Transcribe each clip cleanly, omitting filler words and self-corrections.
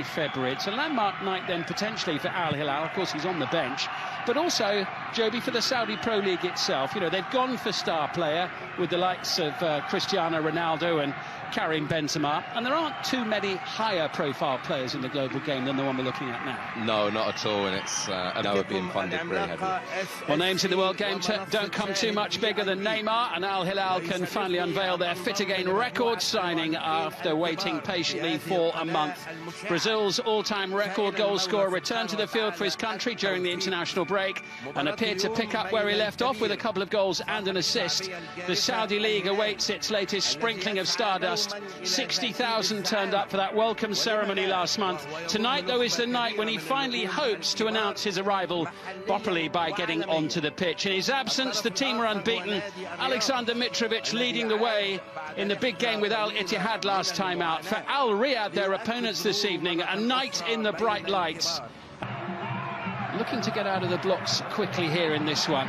February. It's a landmark night then potentially for Al Hilal. Of course, he's on the bench, but also, Joby, for the Saudi Pro League itself. You know, they've gone for star player with the likes of Cristiano Ronaldo and Karim Benzema, and there aren't too many higher profile players in the global game than the one we're looking at now. No, not at all, and it's now being funded very heavily. Well, names in the world game don't come too much bigger than Neymar, and Al Hilal can finally unveil their fit again record signing after waiting patiently for a month. Brazil's all-time record goal scorer returned to the field for his country during the international break and appeared to pick up where he left off with a couple of goals and an assist. The Saudi League awaits its latest sprinkling of stardust. 60,000 turned up for that welcome ceremony last month. Tonight, though, is the night when he finally hopes to announce his arrival properly by getting onto the pitch. In his absence, the team are unbeaten. Alexander Mitrovic leading the way in the big game with Al Ittihad last time out. For Al Riyadh, their opponents this evening, a night in the bright lights. Looking to get out of the blocks quickly here in this one.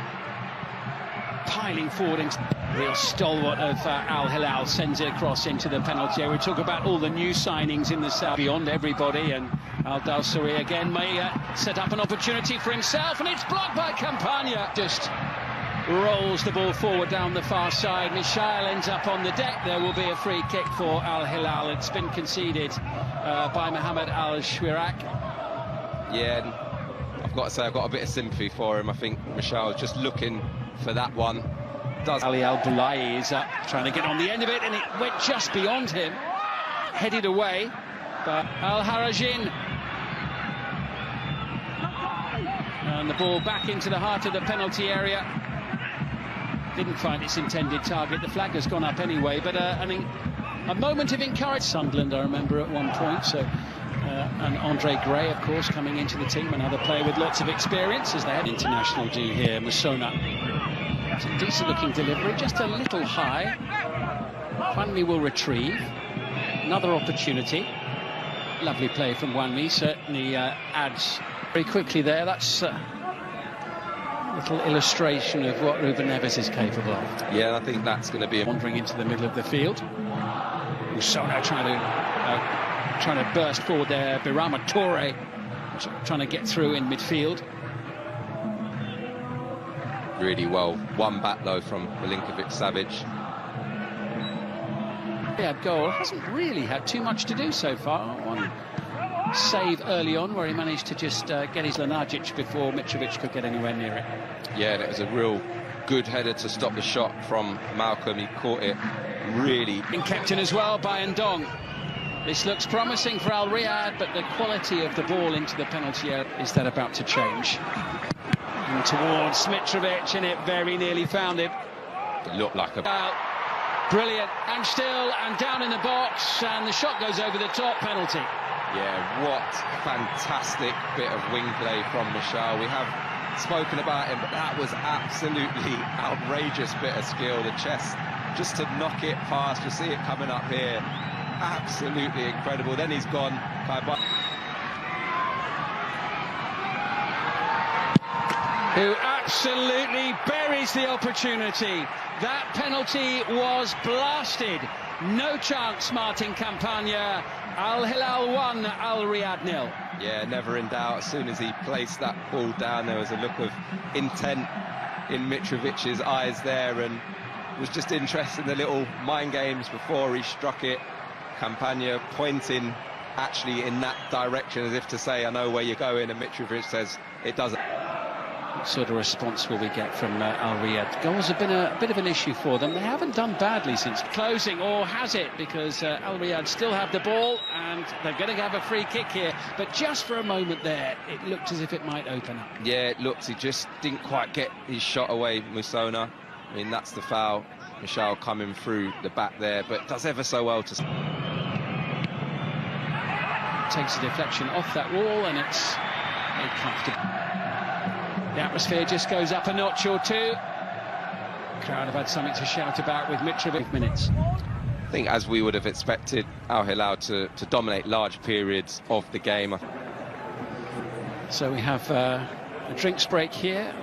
Piling forward into real stalwart of Al Hilal, sends it across into the penalty area. We talk about all the new signings in the south beyond everybody, and Al Dawsari again may set up an opportunity for himself, and it's blocked by Campagna. Just rolls the ball forward down the far side. Michal ends up on the deck. There will be a free kick for Al Hilal. It's been conceded by Mohamed Al Shwirak. Yeah, I've got to say I've got a bit of sympathy for him. I think Michal just looking for that one. Ali Al-Boulaye is up, trying to get on the end of it, and it went just beyond him. Headed away, but Al-Harajin. And the ball back into the heart of the penalty area. Didn't find its intended target. The flag has gone up anyway, but I mean, a moment of encouragement. Sunderland, I remember, at one point, so... and Andre Gray, of course, coming into the team, another player with lots of experience, as they had international do here. Musona. It's a decent-looking delivery, just a little high. Wanmi will retrieve. Another opportunity. Lovely play from Wanmi, certainly adds very quickly there. That's a little illustration of what Ruben Neves is capable of. Yeah, I think that's going to be... Wandering into the middle of the field. Musona trying to burst forward there. Birama Toure trying to get through in midfield. Really well. One back, though, from Milinkovic-Savic. Yeah, goal. Hasn't really had too much to do so far. One save early on where he managed to just get his Lanagic before Mitrovic could get anywhere near it. Yeah, and it was a real good header to stop the shot from Malcolm. He caught it really... Been kept in as well by Ndong. This looks promising for Al Riyadh, but the quality of the ball into the penalty area, is that about to change? And towards Mitrovic, and it very nearly found him. It looked like a... Brilliant, and still, and down in the box, and the shot goes over the top. Penalty. Yeah, what fantastic bit of wing play from Michal. We have spoken about him, but that was absolutely outrageous bit of skill. The chest, just to knock it past, you see it coming up here. Absolutely incredible. Then he's gone. Who absolutely buries the opportunity. That penalty was blasted. No chance, Martin Campagna. Al Hilal 1, Al Riyadh 0. Yeah, never in doubt. As soon as he placed that ball down, there was a look of intent in Mitrovic's eyes there, and it was just interesting, the little mind games before he struck it. Campagna pointing actually in that direction as if to say, I know where you're going, and Mitrovic says it doesn't. What sort of response will we get from Al Riyadh? Goals have been a bit of an issue for them. They haven't done badly since closing, or has it? Because Al Riyadh still have the ball, and they're going to have a free kick here. But just for a moment there, it looked as if it might open up. Yeah, it looks. He just didn't quite get his shot away, Musona. I mean, that's the foul. Michal coming through the back there, but does ever so well to... Takes a deflection off that wall, and it's very comfortable. The atmosphere just goes up a notch or two. The crowd have had something to shout about with Mitrovic minutes. I think, as we would have expected, Al Hilal to dominate large periods of the game. So we have a drinks break here.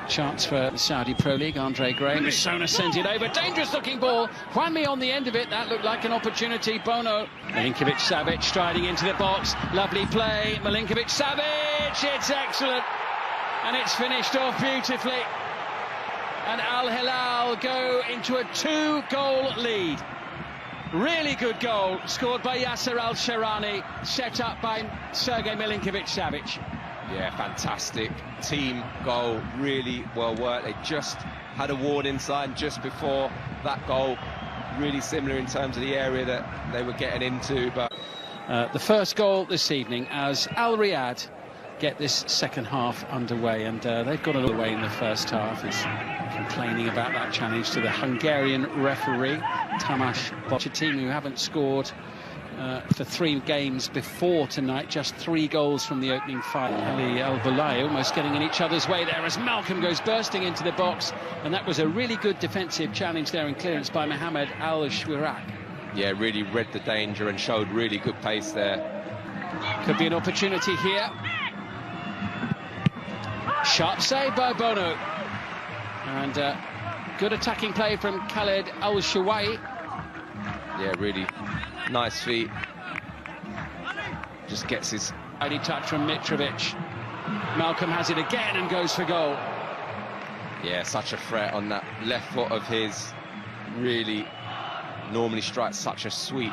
Chance for the Saudi Pro League. Andre Gray. Musona sends it over. Dangerous looking ball. Juanmi on the end of it. That looked like an opportunity. Bono. Milinkovic-Savic striding into the box. Lovely play. Milinkovic-Savic. It's excellent. And it's finished off beautifully. And Al Hilal go into a 2-goal lead. Really good goal scored by Yasser Al-Sharani, set up by Sergei Milinkovic-Savic. Yeah, fantastic team goal, really well worked. They just had a warning sign just before that goal, really similar in terms of the area that they were getting into. But the first goal this evening as Al Riyadh get this second half underway, and they've got a little way in the first half. He's complaining about that challenge to the Hungarian referee, Tamás Bocs, a team who haven't scored for 3 games before tonight, just 3 goals from the opening 5. Ali El-Boulay almost getting in each other's way there as Malcolm goes bursting into the box, and that was a really good defensive challenge there and clearance by Mohamed Al-Shwirak. Yeah, really read the danger and showed really good pace there. Could be an opportunity here. Sharp save by Bono, and good attacking play from Khaled Al-Shawai. Yeah, really nice feet. Just gets his mighty touch from Mitrovic. Malcolm has it again and goes for goal. Yeah, such a threat on that left foot of his. Really normally strikes such a sweet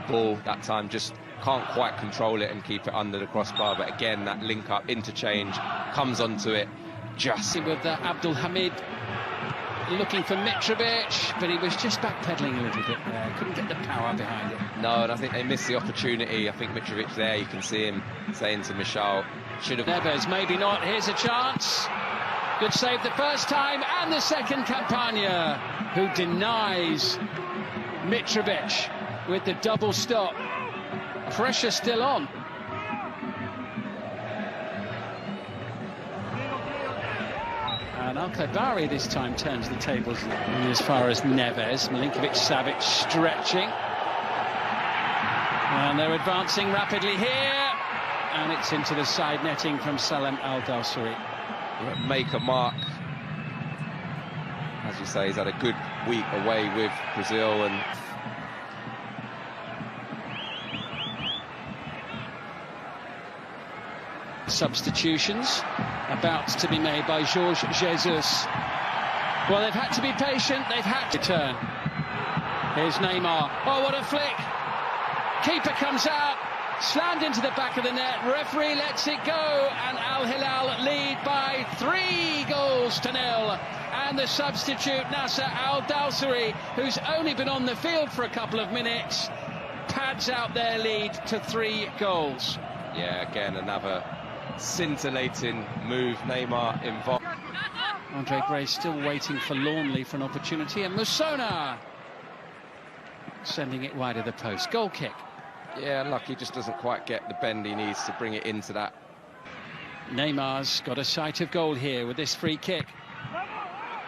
ball. That time just can't quite control it and keep it under the crossbar. But again, that link up interchange comes onto it. Just with Abdul Hamid looking for Mitrovic, but he was just backpedaling a little bit there. Couldn't get the power behind it. No, and I think they missed the opportunity. I think Mitrovic there, you can see him saying to Michal, should have... Neves, maybe not. Here's a chance. Good save the first time, and the second. Campagna, who denies Mitrovic with the double stop. Pressure still on. And Al-Khaibari this time turns the tables as far as Neves. Milinkovic-Savic stretching. And they're advancing rapidly here. And it's into the side netting from Salem Al-Dawsari. Make a mark. As you say, he's had a good week away with Brazil, and substitutions about to be made by Jorge Jesus. Well, they've had to be patient, they've had to turn. Here's Neymar. Oh, what a flick! Keeper comes out, slammed into the back of the net. Referee lets it go, and Al Hilal lead by 3-0. And the substitute Nasser Al-Dawsari, who's only been on the field for a couple of minutes, pads out their lead to 3 goals. Yeah, again, another scintillating move. Neymar involved. Andre Gray still waiting forlornly for an opportunity, and Musona sending it wide of the post. Goal kick. Yeah, lucky just doesn't quite get the bend he needs to bring it into that. Neymar's got a sight of goal here with this free kick,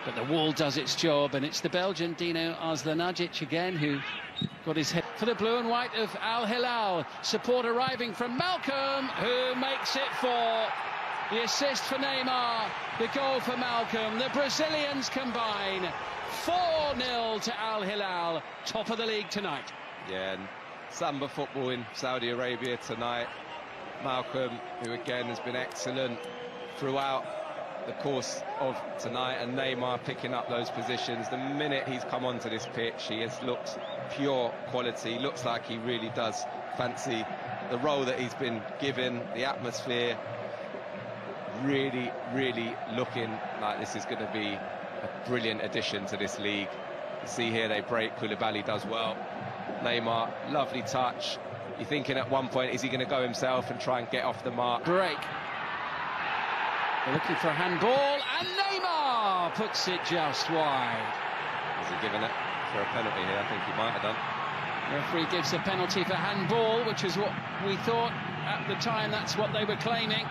but the wall does its job, and it's the Belgian Dino Arzlanagic again who got his head for the blue and white of Al Hilal. Support arriving from Malcolm, who makes it 4. The assist for Neymar, the goal for Malcolm. The Brazilians combine. 4-0 to Al Hilal, top of the league tonight. Yeah, and Samba football in Saudi Arabia tonight. Malcolm, who again has been excellent throughout the course of tonight, and Neymar picking up those positions. The minute he's come onto this pitch, he has looked pure quality. Looks like he really does fancy the role that he's been given, the atmosphere. Really, really looking like this is going to be a brilliant addition to this league. You see here they break, Koulibaly does well. Neymar, lovely touch. You're thinking at one point, is he going to go himself and try and get off the mark? Break. They're looking for a handball, and Neymar puts it just wide. Has he given it for a penalty here? I think he might have done. The referee gives a penalty for handball, which is what we thought at the time. That's what they were claiming.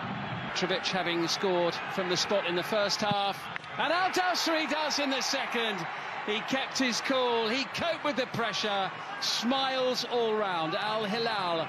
Mitrovic having scored from the spot in the first half, and Al-Dawsari does in the second. He kept his cool, he coped with the pressure, smiles all round. Al Hilal,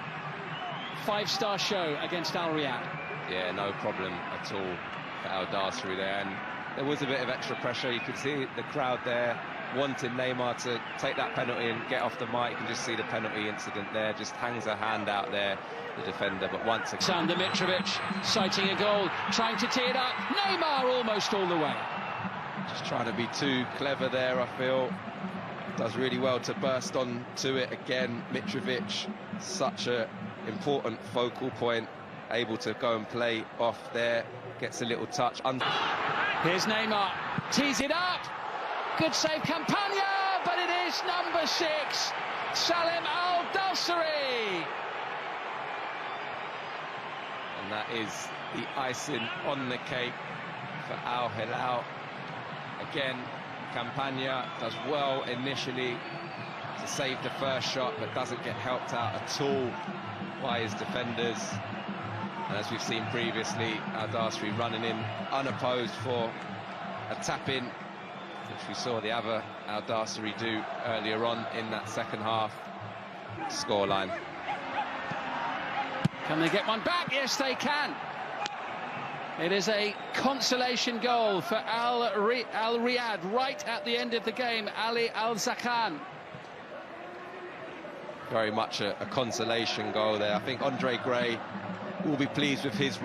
5-star show against Al Riyadh. Yeah, no problem at all for Al-Dawsari there, and there was a bit of extra pressure. You could see the crowd there wanting Neymar to take that penalty and get off the mark. You can just see the penalty incident there, just hangs a hand out there, the defender. But once again, Sander Mitrovic sighting a goal, trying to tee it up. Neymar almost all the way. Just trying to be too clever there, I feel. Does really well to burst on to it again. Mitrovic, such a important focal point, able to go and play off there. Gets a little touch. Here's Neymar, tees it up. Good save, Campagna, but it is number 6, Salim Al-Dawsari. And that is the icing on the cake for Al Hilal. Again, Campagna does well initially to save the first shot, but doesn't get helped out at all by his defenders. And as we've seen previously, Al-Dawsari running in unopposed for a tap-in, which we saw the other Al-Dawsari do earlier on in that second half. Scoreline. Can they get one back? Yes, they can. It is a consolation goal for Al Riyadh right at the end of the game. Ali Al-Zakhan. Very much a consolation goal there. I think Andre Gray will be pleased with his